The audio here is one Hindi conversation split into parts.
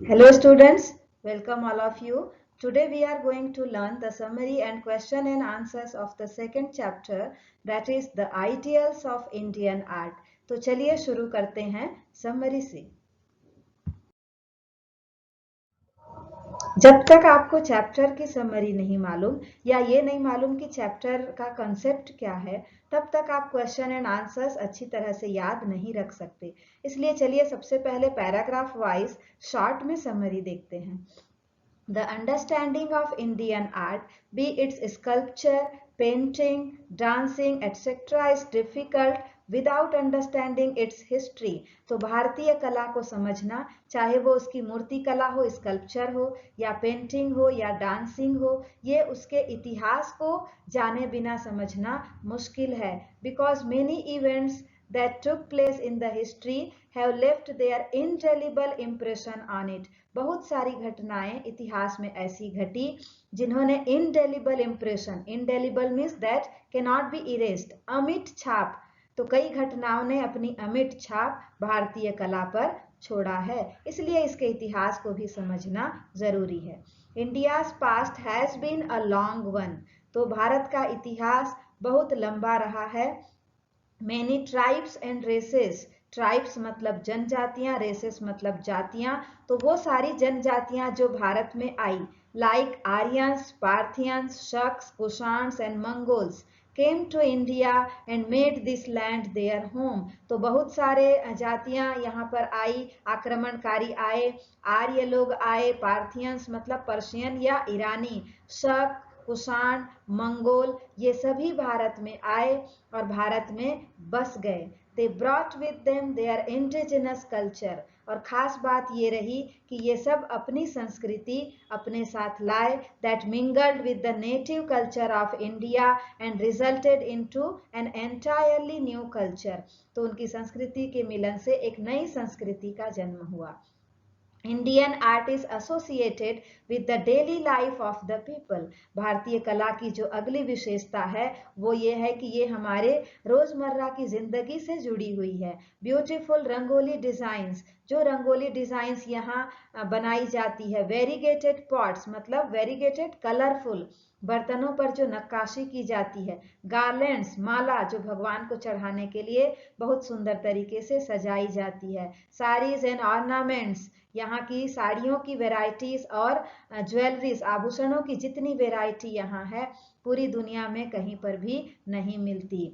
Hello students, welcome all of you. Today we are going to learn the summary and question and answers of the second chapter, that is the ideals of Indian art. तो चलिए शुरू करते हैं समरी से। जब तक आपको चैप्टर की समरी नहीं मालूम या ये नहीं मालूम कि चैप्टर का कंसेप्ट क्या है, तब तक आप क्वेश्चन एंड आंसर्स अच्छी तरह से याद नहीं रख सकते। इसलिए चलिए सबसे पहले पैराग्राफ वाइज शॉर्ट में समरी देखते हैं। The understanding of Indian art, be it sculpture, painting, dancing, etc., is difficult without understanding its history. तो भारतीय कला को समझना, चाहे वो उसकी मूर्ति कला हो, स्कल्पचर हो, या पेंटिंग हो, या डांसिंग हो, ये उसके इतिहास को जाने बिना समझना मुश्किल है। Because many events that took place in the history have left their indelible impression on it. बहुत सारी घटनाएं इतिहास में ऐसी घटी जिन्होंने indelible impression, indelible means that cannot be erased, अमिट छाप, तो कई घटनाओं ने अपनी अमिट छाप भारतीय कला पर छोड़ा है। इसलिए इसके इतिहास को भी समझना जरूरी है। India's past has been a long one, तो भारत का इतिहास बहुत लंबा रहा है। Many tribes and races, tribes मतलब जनजातियां, रेसेस मतलब जातियां, तो वो सारी जनजातियां जो भारत में आई, like Aryans, Parthians, Shaks, Kushans and Mongols came to India and made this land their home. तो बहुत सारे जातियां यहाँ पर आई, आक्रमणकारी आए, आर्य लोग आए, पार्थियंस मतलब पर्शियन या ईरानी, शक, कुषाण, मंगोल, ये सभी भारत में आए और भारत में बस गए। They brought with them their indigenous culture, और खास बात ये रही कि ये सब अपनी संस्कृति अपने साथ लाए, that mingled with the native culture of India and resulted into an entirely new culture. तो उनकी संस्कृति के मिलन से एक नई संस्कृति का जन्म हुआ। Indian art is associated with the daily life of the people. भारतीय कला की जो अगली विशेषता है वो ये है कि ये हमारे रोजमर्रा की जिंदगी से जुड़ी हुई है। ब्यूटीफुल रंगोली डिजाइंस, जो रंगोली डिजाइंस यहाँ बनाई जाती है। वेरीगेटेड पॉट्स मतलब वेरीगेटेड कलरफुल, बर्तनों पर जो नक्काशी की जाती है। गार्लैंड्स, माला, जो भगवान को चढ़ाने के लिए बहुत सुंदर तरीके से सजाई जाती है। साड़ीज एंड ऑर्नामेंट्स, यहाँ की साड़ियों की वेराइटीज और ज्वेलरीज, आभूषणों की जितनी वेराइटी यहाँ है पूरी दुनिया में कहीं पर भी नहीं मिलती।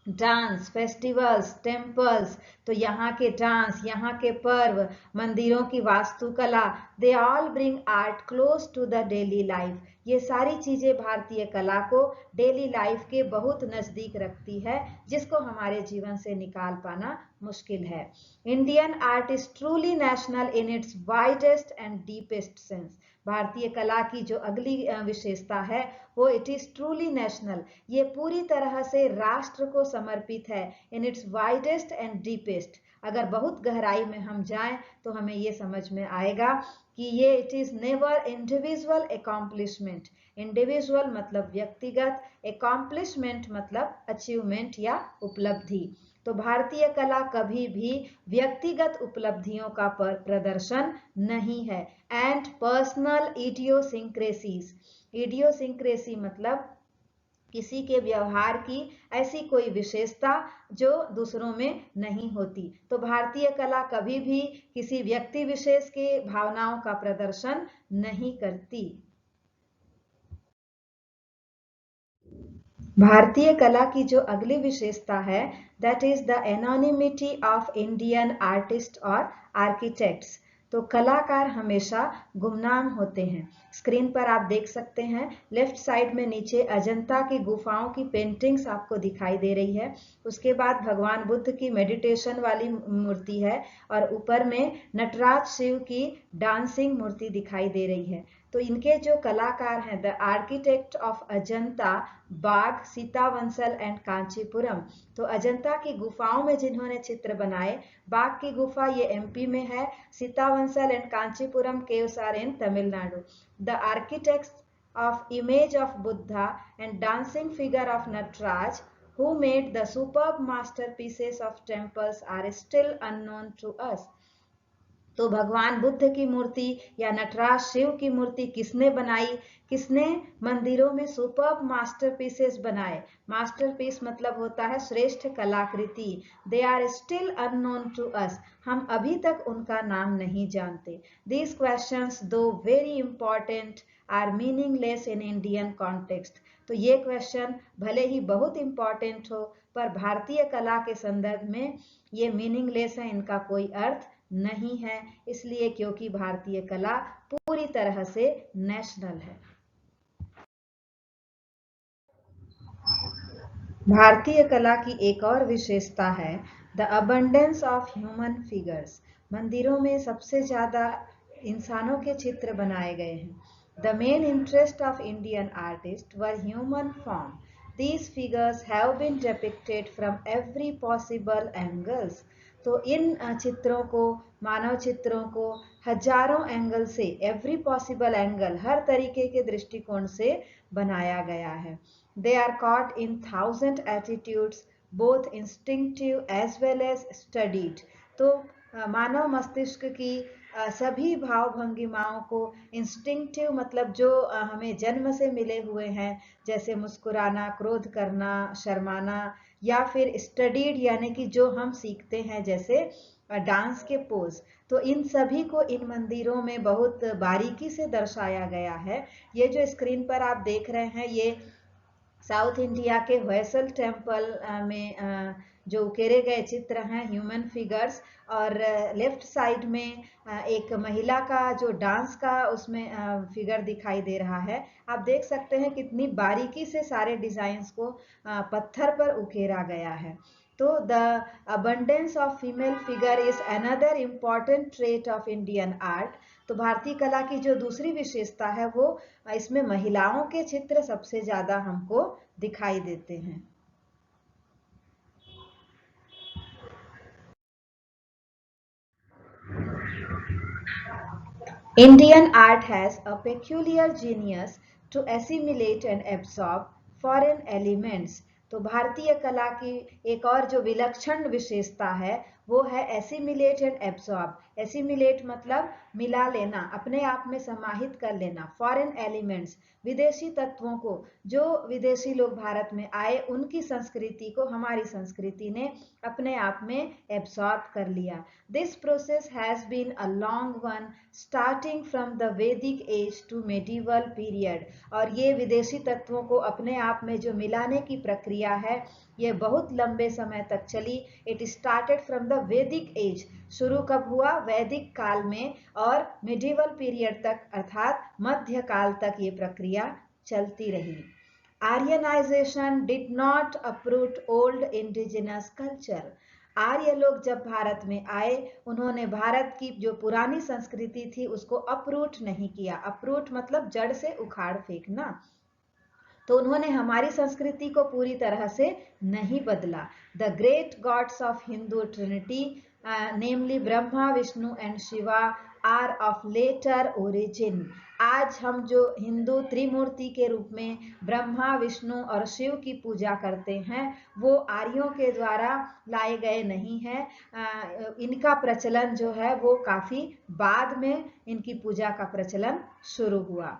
डांस, फेस्टिवल्स, टेम्पल्स, तो यहाँ के डांस, यहाँ के पर्व, मंदिरों की वास्तुकला, they all bring art close to the daily life. ये सारी चीजें भारतीय कला को डेली लाइफ के बहुत नजदीक रखती है, जिसको हमारे जीवन से निकाल पाना मुश्किल है। Indian art is truly national in its widest and deepest sense. भारतीय कला की जो अगली विशेषता है वो इट इज ट्रूली नेशनल, ये पूरी तरह से राष्ट्र को समर्पित है। In its widest and deepest, अगर बहुत गहराई में हम जाएं तो हमें ये समझ में आएगा कि ये it is never individual accomplishment. Individual मतलब व्यक्तिगत, अकॉम्प्लिशमेंट मतलब अचीवमेंट या उपलब्धि। तो भारतीय कला कभी भी व्यक्तिगत उपलब्धियों का प्रदर्शन नहीं है। एंड पर्सनल इडियोसिंक्रेसीज, इडियोसिंक्रेसी मतलब किसी के व्यवहार की ऐसी कोई विशेषता जो दूसरों में नहीं होती। तो भारतीय कला कभी भी किसी व्यक्ति विशेष के भावनाओं का प्रदर्शन नहीं करती। भारतीय कला की जो अगली विशेषता है that is the anonymity of Indian artist और आर्किटेक्ट्स। तो कलाकार हमेशा गुमनाम होते हैं। स्क्रीन पर आप देख सकते हैं लेफ्ट साइड में नीचे अजंता की गुफाओं की पेंटिंग्स आपको दिखाई दे रही है। उसके बाद भगवान बुद्ध की मेडिटेशन वाली मूर्ति है और ऊपर में नटराज शिव की डांसिंग मूर्ति दिखाई दे रही है। तो इनके जो कलाकार हैं, द आर्किटेक्ट ऑफ अजंता, बाघ, सीतावंशल एंड कांचीपुरम। तो अजंता की गुफाओं में जिन्होंने चित्र बनाए, बाघ की गुफा ये एमपी में है, Sittanavasal and Kanchipuram caves are in Tamil Nadu. The architects of image of Buddha and dancing figure of Nataraj, who made the superb masterpieces of temples, are still unknown to us. तो भगवान बुद्ध की मूर्ति या नटराज शिव की मूर्ति किसने बनाई? किसने मंदिरों में सुपर्ब मास्टरपीसेस बनाए? मास्टरपीस मतलब होता है श्रेष्ठ कलाकृति। They are still unknown to us, हम अभी तक उनका नाम नहीं जानते। These questions though very important are meaningless in Indian context. तो ये क्वेश्चन भले ही बहुत इंपॉर्टेंट हो पर भारतीय कला के संदर्भ में ये मीनिंगलेस है, इनका कोई अर्थ नहीं है। इसलिए क्योंकि भारतीय कला पूरी तरह से नेशनल है। भारतीय कला की एक और विशेषता है the abundance of human figures. मंदिरों में सबसे ज्यादा इंसानों के चित्र बनाए गए हैं। The main interest of Indian artist were human form. These figures have been depicted from every possible angles. तो इन चित्रों को, मानव चित्रों को हजारों एंगल से, एवरी पॉसिबल एंगल, हर तरीके के दृष्टिकोण से बनाया गया है। They are caught in 1000 attitudes, both instinctive as well as studied. तो मानव मस्तिष्क की सभी भाव भंगिमाओं को, इंस्टिंक्टिव मतलब जो हमें जन्म से मिले हुए हैं, जैसे मुस्कुराना, क्रोध करना, शर्माना, या फिर स्टडीड यानी कि जो हम सीखते हैं जैसे डांस के पोज, तो इन सभी को इन मंदिरों में बहुत बारीकी से दर्शाया गया है। ये जो स्क्रीन पर आप देख रहे हैं ये साउथ इंडिया के व्हेसल टेम्पल में जो उकेरे गए चित्र हैं ह्यूमन फिगर्स, और लेफ्ट साइड में एक महिला का जो डांस का उसमें फिगर दिखाई दे रहा है। आप देख सकते हैं कितनी बारीकी से सारे डिजाइन्स को पत्थर पर उकेरा गया है। तो the abundance of female figure is another important trait of Indian art. तो भारतीय कला की जो दूसरी विशेषता है वो इसमें महिलाओं के चित्र सबसे ज्यादा हमको दिखाई देते हैं। Indian art has a peculiar genius to assimilate and absorb foreign elements. तो भारतीय कला की एक और जो विलक्षण विशेषता है वो है एसिमिलेट एंड एब्सॉर्ब। एसिमिलेट मतलब मिला लेना, अपने आप में समाहित कर लेना। फॉरेन एलिमेंट्स, विदेशी तत्वों को, जो विदेशी लोग भारत में आए उनकी संस्कृति को हमारी संस्कृति ने अपने आप में एब्सॉर्ब कर लिया। This process has been a long one starting from the Vedic age to medieval period. और ये विदेशी तत्वों को अपने आप में जो मिलाने की प्रक्रिया है ये बहुत लंबे समय तक चली। It started from the Vedic as, शुरू कब हुआ? वैदिक काल में, और मेडिवल पीरियड तक अर्थात मध्य काल तक ये प्रक्रिया चलती रही। Aryanization did not uproot old indigenous culture. Arya लोग जब भारत में आए उन्होंने भारत की जो पुरानी संस्कृति थी उसको अप्रूट नहीं किया। अप्रूट मतलब जड़ से उखाड़ फेंकना। तो उन्होंने हमारी संस्कृति को पूरी तरह से नहीं बदला। The great gods of Hindu trinity namely Brahma, Vishnu and Shiva are of later origin. आज हम जो हिंदू त्रिमूर्ति के रूप में ब्रह्मा, विष्णु और शिव की पूजा करते हैं वो आर्यों के द्वारा लाए गए नहीं हैं। इनका प्रचलन जो है वो काफी बाद में इनकी पूजा का प्रचलन शुरू हुआ।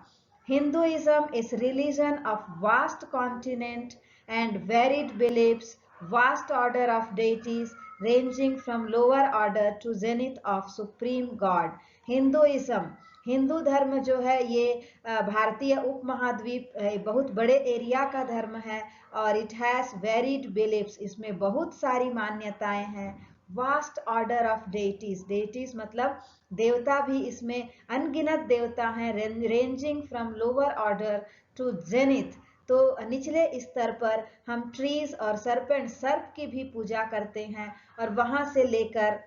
Hinduism is religion of vast continent and varied beliefs, vast order of deities ranging from lower order to zenith of supreme God. Hinduism, Hindu धर्म जो है ये भारतीय उपमहाद्वीप बहुत बड़े एरिया का धर्म है और इट हैज वेरिड बिलीफ्स, इसमें बहुत सारी मान्यताएं हैं। Vast order of deities, deities मतलब देवता भी इसमें अनगिनत देवता हैं। Ranging from lower order to zenith, तो निचले स्तर पर हम ट्रीज और सर्पेंट, सर्प की भी पूजा करते हैं, और वहां से लेकर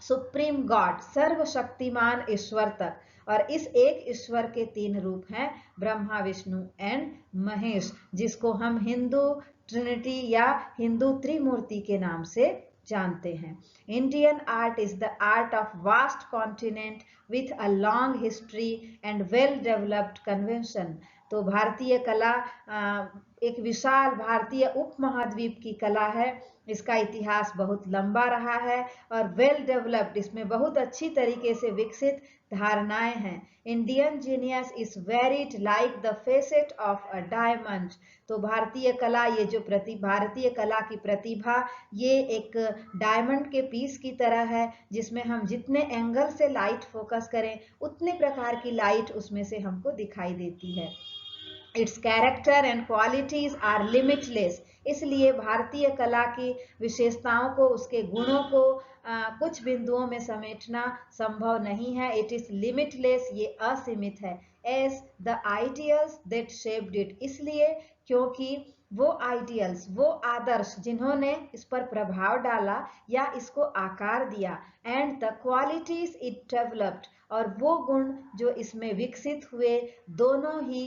सुप्रीम गॉड, सर्वशक्तिमान ईश्वर तक। और इस एक ईश्वर के तीन रूप हैं, ब्रह्मा, विष्णु एंड महेश, जिसको हम हिंदू ट्रिनिटी या हिंदू त्रिमूर्ति के नाम से जानते हैं। Indian art is the art of vast continent with a long history and well developed convention. तो भारतीय कला एक विशाल भारतीय उपमहाद्वीप की कला है। इसका इतिहास बहुत लंबा रहा है और वेल डेवलप्ड, इसमें बहुत अच्छी तरीके से विकसित धारणाएं हैं। Indian genius is varied like the facet of a diamond. तो भारतीय कला, ये जो भारतीय कला की प्रतिभा, ये एक डायमंड के पीस की तरह है, जिसमें हम जितने एंगल से लाइट फोकस करें उतने प्रकार की लाइट उसमें से हमको दिखाई देती है। Its character and qualities are limitless. इसलिए भारतीय कला की विशेषताओं को, उसके गुणों को कुछ बिंदुओं में समेटना संभव नहीं है। इट इज लिमिटलेस, ये असीमित है। As the ideals that shaped it, इसलिए क्योंकि वो आइडियल्स, वो आदर्श जिन्होंने इस पर प्रभाव डाला या इसको आकार दिया, and the qualities it developed, और वो गुण जो इसमें विकसित हुए, दोनों ही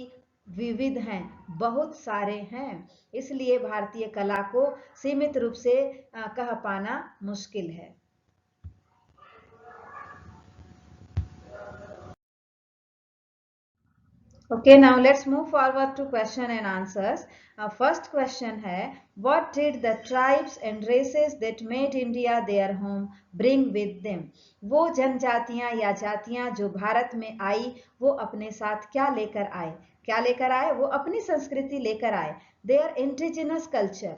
विविध हैं, बहुत सारे हैं। इसलिए भारतीय कला को सीमित रूप से कह पाना मुश्किल है। Okay, now let's move forward to question and answers. First question है, what did the tribes and races that made India their home bring with them? वो जनजातियां या जातियां जो भारत में आई, वो अपने साथ क्या लेकर आए? क्या लेकर आए? वो अपनी संस्कृति लेकर आए। Their indigenous culture.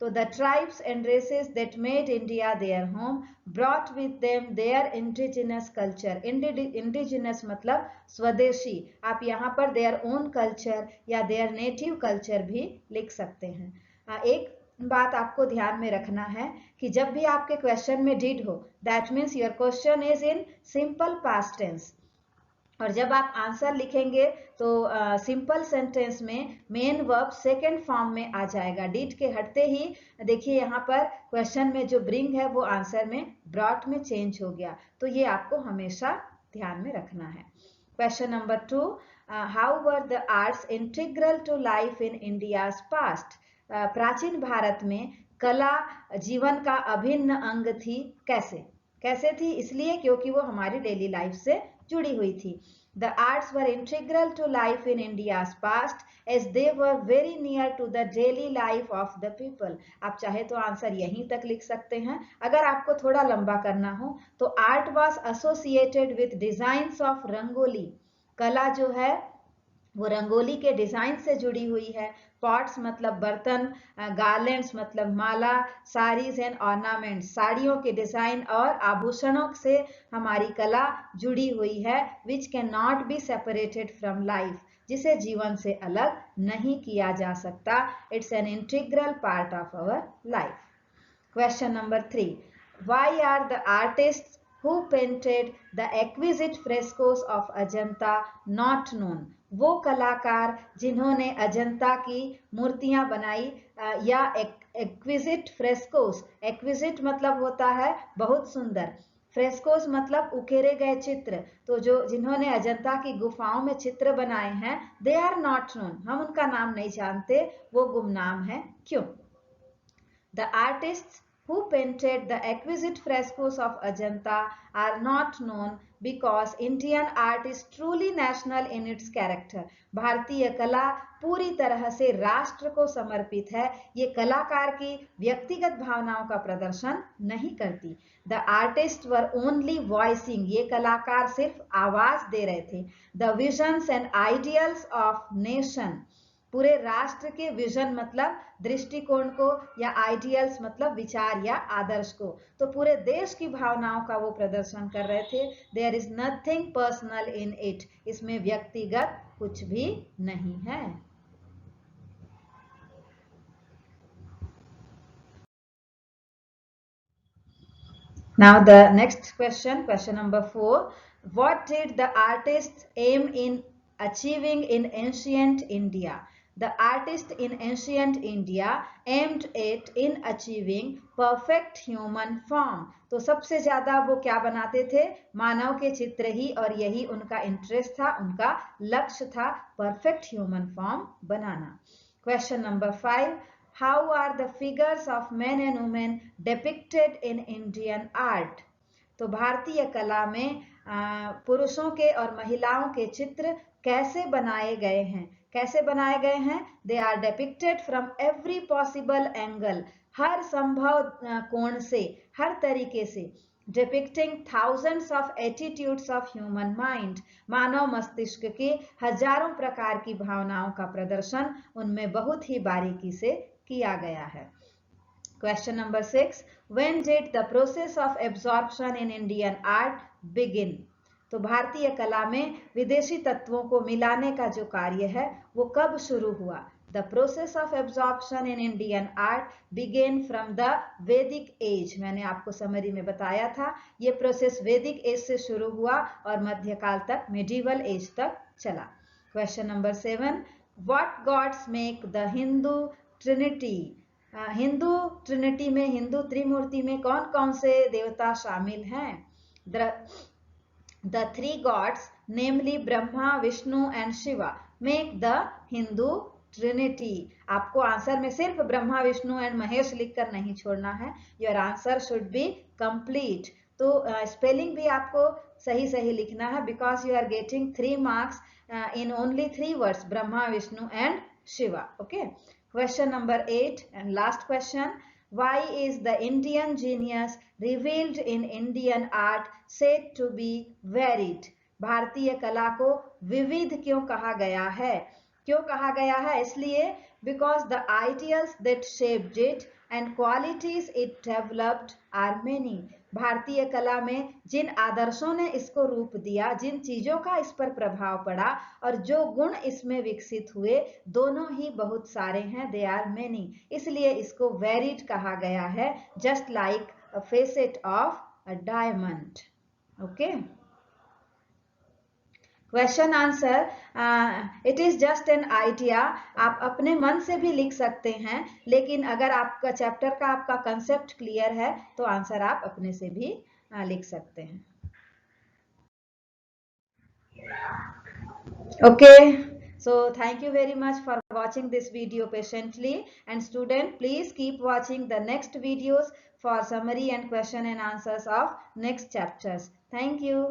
So the tribes and races that made India their home brought with them their indigenous culture. Indigenous मतलब स्वदेशी। आप यहाँ पर their own culture या their native culture भी लिख सकते हैं। एक बात आपको ध्यान में रखना है कि जब भी आपके क्वेश्चन में did हो, that means your question is in simple past tense। और जब आप आंसर लिखेंगे तो सिंपल सेंटेंस में मेन वर्ब सेकेंड फॉर्म में आ जाएगा। डिड के हटते ही देखिए यहाँ पर क्वेश्चन में जो ब्रिंग है वो आंसर में ब्रॉट में चेंज हो गया। तो ये आपको हमेशा ध्यान में रखना है। Question number 2, how were the arts integral to life in India's past? प्राचीन भारत में कला जीवन का अभिन्न अंग थी। कैसे? कैसे थी? इसलिए क्योंकि वो हमारी डेली लाइफ से जुड़ी हुई थी। The arts were integral to life in India's past as they were very near to the daily life of the people। आप चाहे तो आंसर यहीं तक लिख सकते हैं। अगर आपको थोड़ा लंबा करना हो तो art was associated with designs of rangoli. कला जो है वो रंगोली के डिजाइन से जुड़ी हुई है। पॉट्स मतलब बर्तन, गार्लैंड्स मतलब माला, साड़ीज एंड ऑर्नामेंट्स, साड़ियों के डिजाइन और आभूषणों से हमारी कला जुड़ी हुई है। Which can not be separated from life, जिसे जीवन से अलग नहीं किया जा सकता। It's an integral part of our life. Question number 3, why are the artist who painted the exquisite frescoes of Ajanta not known? वो कलाकार जिन्होंने अजंता की मूर्तियां बनाई या एक्विजिट फ्रेस्कोस, एक्विजिट मतलब होता है बहुत सुंदर, फ्रेस्कोस मतलब उकेरे गए चित्र। तो जो जिन्होंने अजंता की गुफाओं में चित्र बनाए हैं, दे आर नॉट नोन, हम उनका नाम नहीं जानते, वो गुमनाम है। क्यों? The artists who painted the exquisite frescoes of Ajanta are not known because Indian art is truly national in its character। भारतीय कला पूरी तरह से राष्ट्र को समर्पित है। ये कलाकार की व्यक्तिगत भावनाओं का प्रदर्शन नहीं करती। The artists were only voicing, ये कलाकार सिर्फ आवाज दे रहे थे। The visions and ideals of nation, पूरे राष्ट्र के विजन मतलब दृष्टिकोण को, या आइडियल्स मतलब विचार या आदर्श को, तो पूरे देश की भावनाओं का वो प्रदर्शन कर रहे थे। There is nothing personal in it, इसमें व्यक्तिगत कुछ भी नहीं है। Now the next question, question number 4. What did the artists aim in achieving in ancient India? The artist in ancient India aimed at in achieving perfect human form। तो सबसे ज्यादा वो क्या बनाते थे? मानव के चित्र ही, और यही उनका इंटरेस्ट था, उनका लक्ष्य था, perfect human form banana. Question number 5, how are the figures of men and women depicted in Indian art? तो भारतीय कला में पुरुषों के और महिलाओं के चित्र कैसे बनाए गए हैं? कैसे बनाए गए हैं? They are depicted from every possible angle, हर संभव कोण से, हर तरीके से। Depicting thousands of attitudes of human mind, मानव मस्तिष्क के हजारों प्रकार की भावनाओं का प्रदर्शन उनमें बहुत ही बारीकी से किया गया है। Question number 6. When did the process of absorption in Indian art begin? तो भारतीय कला में विदेशी तत्वों को मिलाने का जो कार्य है वो कब शुरू हुआ? The process of absorption in Indian art began from the Vedic age. मैंने आपको समरी में बताया था, ये प्रोसेस वैदिक एज से शुरू हुआ और मध्यकाल तक, medieval age तक चला। Question number 7. What gods make the Hindu Trinity? Hindu Trinity में, हिंदू त्रिमूर्ति में कौन कौन से देवता शामिल हैं? The three gods, namely Brahma, Vishnu and Shiva, make the Hindu Trinity. आपको आंसर में सिर्फ ब्रह्मा, विष्णु एंड महेश लिखकर नहीं छोड़ना है, your answer should be complete. तो स्पेलिंग भी आपको सही सही लिखना है, because you are getting 3 marks in only 3 words, Brahma, Vishnu and Shiva. Okay, question number 8 and last question. Why is the Indian genius revealed in Indian art said to be varied? भारतीय कला को विविध क्यों कहा गया है? क्यों कहा गया है? इसलिए because the ideals that shaped it and qualities it developed are many. भारतीय कला में जिन आदर्शों ने इसको रूप दिया, जिन चीजों का इस पर प्रभाव पड़ा और जो गुण इसमें विकसित हुए, दोनों ही बहुत सारे हैं, दे आर मेनी। इसलिए इसको वेरिड कहा गया है, just like a facet of a diamond. Okay, question answer, it is just an idea. आप अपने मन से भी लिख सकते हैं, लेकिन अगर आपका चैप्टर का आपका कंसेप्ट क्लियर है तो आंसर आप अपने से भी लिख सकते हैं। Okay, so thank you very much for watching this video patiently, and student, please keep watching the next videos for summary and question and answers of next chapters. Thank you.